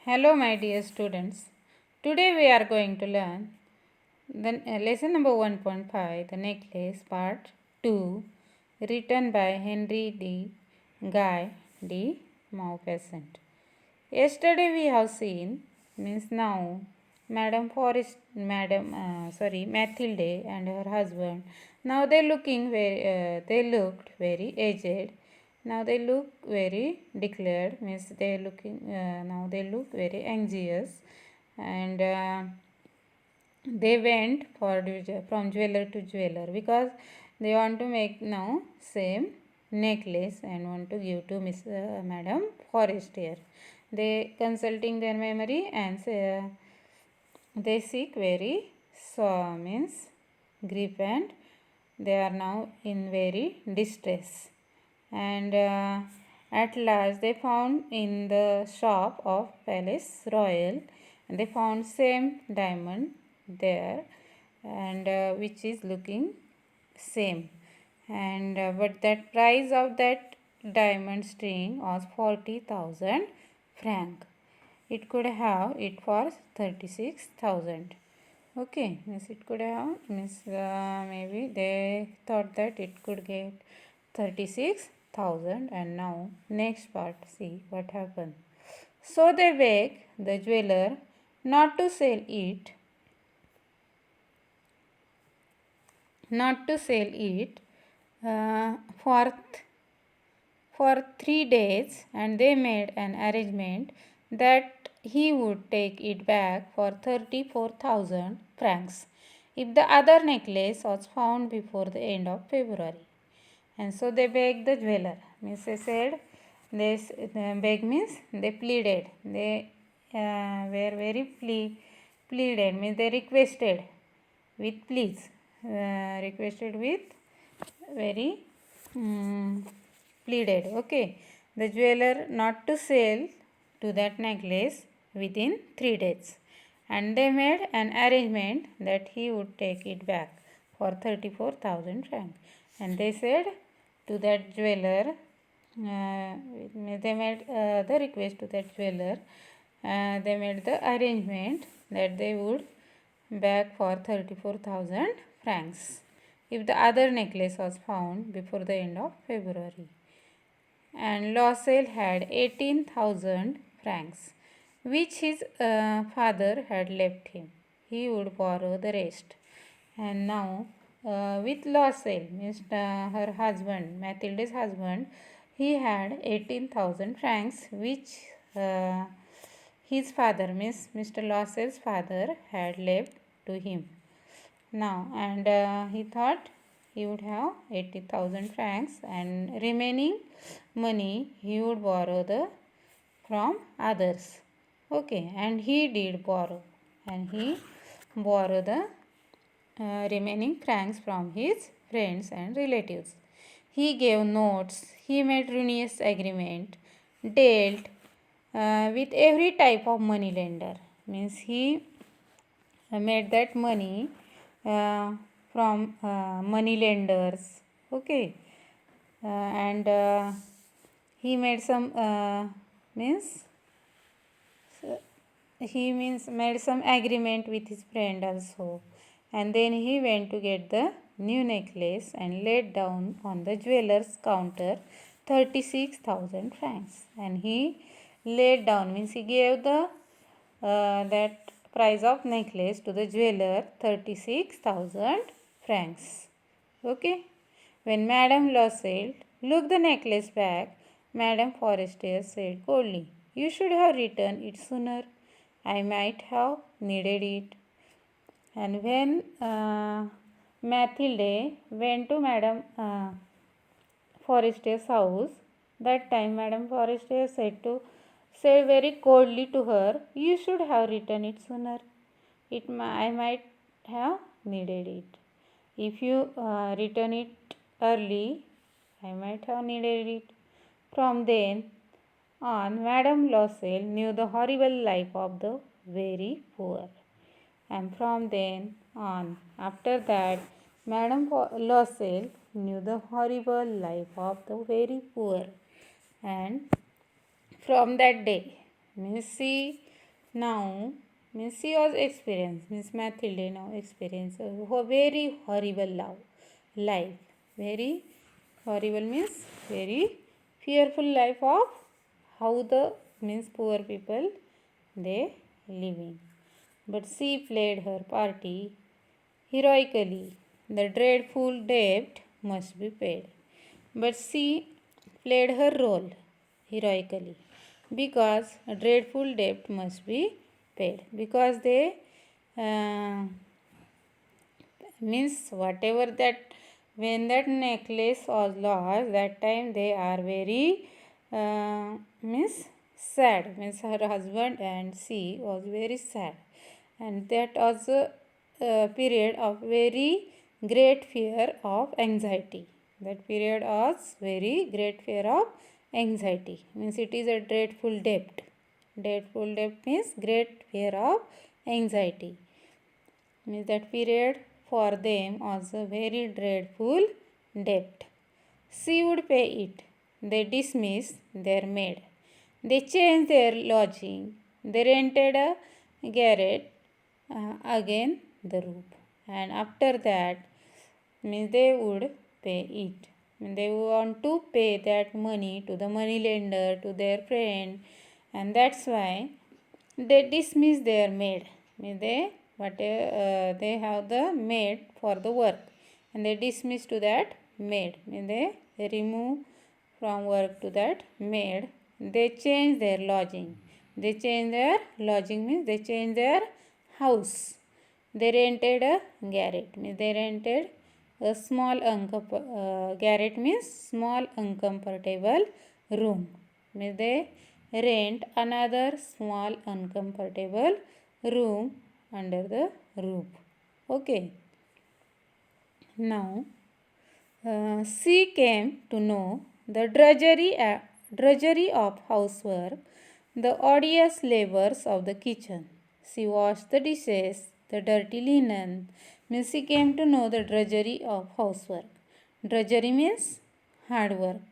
Hello, my dear students. Today we are going to learn the lesson number 1.5, The Necklace, Part 2, written by Henry D. Guy de Maupassant. Yesterday we have seen, means now, Mathilde and her husband. Now they looked very aged. Now they look very declared, means now they look very anxious, and they went from jeweler to jeweler because they want to make now same necklace and want to give to Madam Forestier. They consulting their memory and they seek very means grief, and they are now in very distress. And at last they found in the shop of Palace Royal, and they found same diamond there, and which is looking same, and but that price of that diamond string was 40,000 franc. It could have it for 36,000. Okay, means it could have, means maybe they thought that it could get 36,000. And now next part, see what happened. So they begged the jeweler not to sell it, uh, for 3 days, and they made an arrangement that he would take it back for 34,000 francs if the other necklace was found before the end of February. And so they begged the jeweler. Means they said, beg means they pleaded. They were very pleaded, means they requested with please. Requested with very pleaded. Okay. The jeweler not to sell to that necklace within 3 days. And they made an arrangement that he would take it back for 34,000 francs. And they said to that jeweler, they made the request to that jeweler, they made the arrangement that they would back for 34,000 francs if the other necklace was found before the end of February. And Loisel had 18,000 francs, which his father had left him. He would borrow the rest. And now, with Loisel, means her husband, Mathilde's husband, he had 18,000 francs, which his father, means Mr. Loisel's father, had left to him. Now, and he thought he would have 80,000 francs, and remaining money he would borrow from others. Okay, and he did borrow, and he borrowed the remaining francs from his friends and relatives. He gave notes, he made ruinous agreement, dealt with every type of money lender. Means he made that money from money lenders. Okay, and he made some means he means made some agreement with his friend also, and then he went to get the new necklace and laid down on the jeweler's counter 36,000 francs. And he laid down, means he gave the that price of necklace to the jeweler, 36,000 francs. Okay. When Madame Loisel looked the necklace back, Madame Forestier said coldly, "You should have returned it sooner. I might have needed it." And when Mathilde went to Madame Forestier's house, that time Madame Forestier said very coldly to her, "You should have written it sooner. I might have needed it. If you return it early, I might have needed it." From then on, Madame Loisel knew the horrible life of the very poor. And from then on, after that, Madame Loisel knew the horrible life of the very poor. And from that day, means she Now means she was experienced means Mathilde now experience a very horrible life. Very horrible means very fearful life of how the means poor people they living. But she played her party heroically. The dreadful debt must be paid. But she played her role heroically because a dreadful debt must be paid. Because they uh, means whatever that when that necklace was lost, that time they are very means sad. Means her husband and she was very sad, and that was a period of very great fear of anxiety. That period was very great fear of anxiety. Means it is a dreadful debt. Dreadful debt means great fear of anxiety. Means that period for them was a very dreadful debt. She would pay it. They dismissed their maid. They changed their lodging. They rented a garret, again the roof. And after that, means they would pay it. They want to pay that money to the money lender, to their friend, and that's why they dismiss their maid. Means they have the maid for the work, and they dismiss to that maid. Means they remove from work to that maid. They change their lodging. They change their lodging means they change their house. They rented a garret. Means they rented a small garret means small uncomfortable room. Means they rent another small uncomfortable room under the roof. Okay. Now she came to know the drudgery of housework, the odious labors of the kitchen. She washed the dishes, the dirty linen. Means she came to know the drudgery of housework. Drudgery means hard work.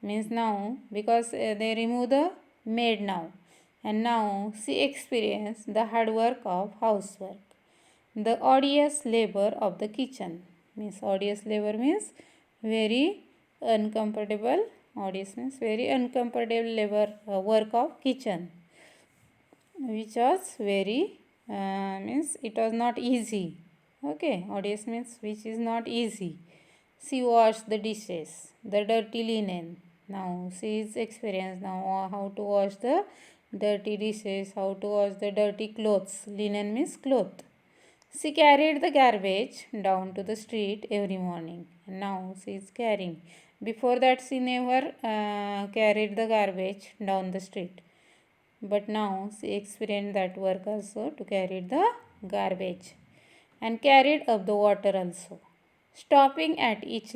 Means now because they remove the maid now, and now she experienced the hard work of housework. The odious labor of the kitchen. Means odious labor means very uncomfortable. Odious means very uncomfortable labor work of kitchen, which was very means it was not easy. Okay, odious means which is not easy. She washed the dishes, the dirty linen. Now she is experienced now how to wash the dirty dishes, how to wash the dirty clothes. Linen means cloth. She carried the garbage down to the street every morning. Now she is carrying. Before that, she never carried the garbage down the street. But now she experienced that work also to carry the garbage and carried up the water also. Stopping at each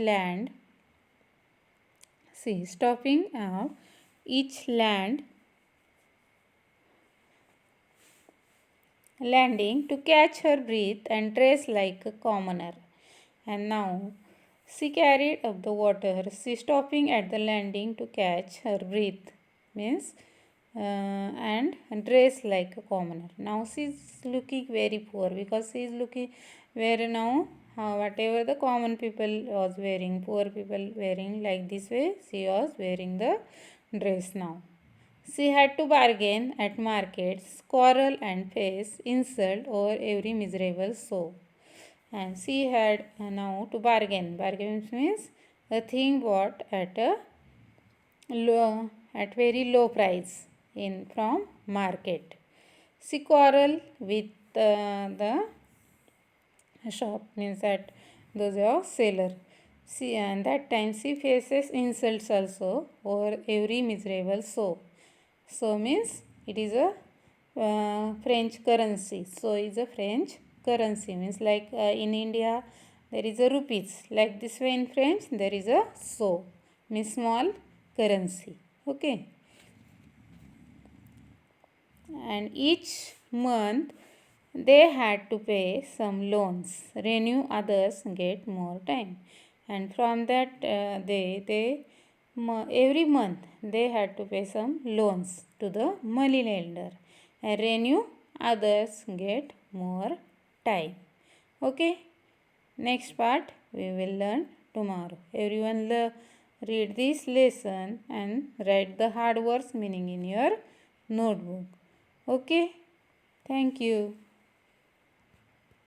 stopping at each landing to catch her breath and dress like a commoner. And now she carried up the water. She stopping at the landing to catch her breath means and dress like a commoner. Now she is looking very poor because she is looking where now whatever the common people was wearing, poor people wearing like this way, she was wearing the dress now. She had to bargain at markets, quarrel and face insult over every miserable soul. And she had now to bargain. Bargain means a thing bought at a very low price in from market. She quarrel with the shop means that those are seller. She and that time she faces insults also over every miserable soul. So means it is a French currency. So is a French currency means like in India there is a rupees. Like this way in French there is a so means small currency. Okay. And each month they had to pay some loans, renew others, get more time. And from that every month they had to pay some loans to the money lender. and renew, others get more time. Okay, next part we will learn tomorrow. Everyone read this lesson and write the hard words meaning in your notebook. Okay, thank you.